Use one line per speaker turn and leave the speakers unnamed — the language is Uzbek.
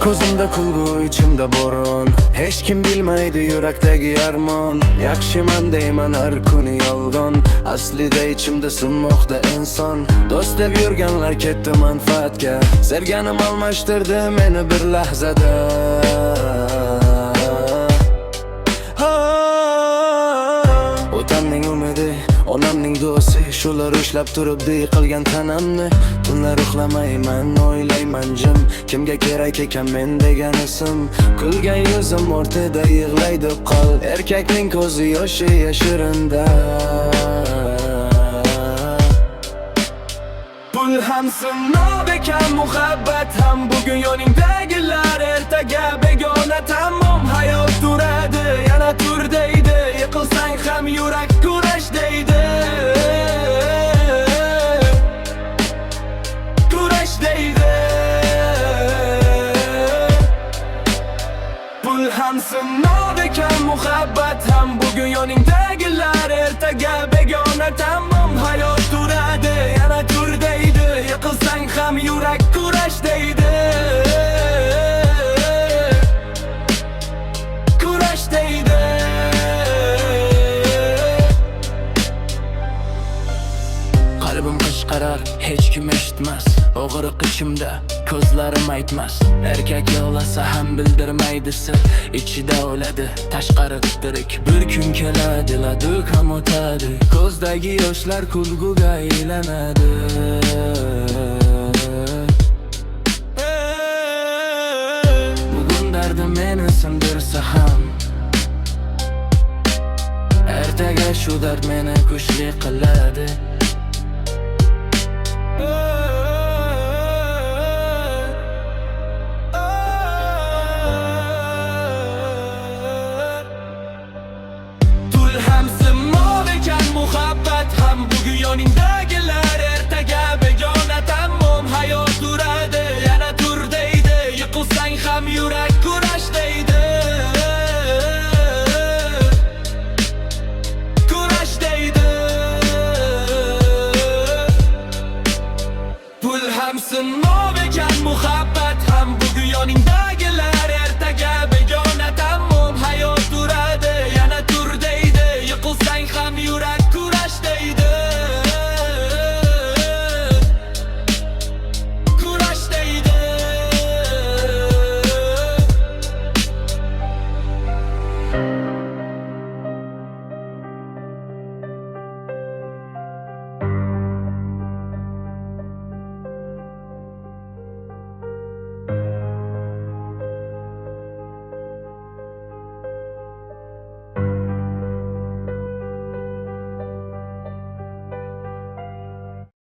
Ko'zimda kulgu, ichimda bo'ron. Hech kim bilmaydi yurakdagi armon. Yaxshiman deyman har kuni yolg'on. Aslida ichimda sinmoqda inson. Do'st deb yurganlar ketdi manfaatga. Sevganim almashtirdi meni bir lahzada. Otamning umidi, onamning duosi, shular ushlab turibdi yiqilgan tanamni. Tunlar uxlamayman, o'ylayman jim, kimga kerak ekan men degan ism. Kulgan yuzim o'rtada yig'laydi qol, erkakning ko'zi yoshi yashirinda. Pul ham sinov ekan, muhabbat ham. Bugun yoningdagilar, ertaga begona. Tamom, hayot turadi, yana tur deydi. Yiqilsang ham yurak kurash deydi. Kurash deydi. Pul ham sinov ekan, muhabbat ham. Bugun yoningdagilar, ertaga begona. Tamom, hayot turadi, yana tur deydi. Yiqilsang ham yurak kurash deydi. Kurash deydi. Qalbim qishqirar, hech kim eshitmas. Og'riq ichimda, ko'zlarim aytmas. Erkak yig'lasa ham bildirmaydi sir. Ichida o'ladi, tashqari tirik. Bir kun keladi, laduk ham o'tadi. Ko'zdagi yoshlar kulguga aylanadi. Bugun dardim meni sindirsa ham, ertaga shu dard meni kuchli qiladi. Pul ham sinov ekan, muhabbat ham. Bugun yoningda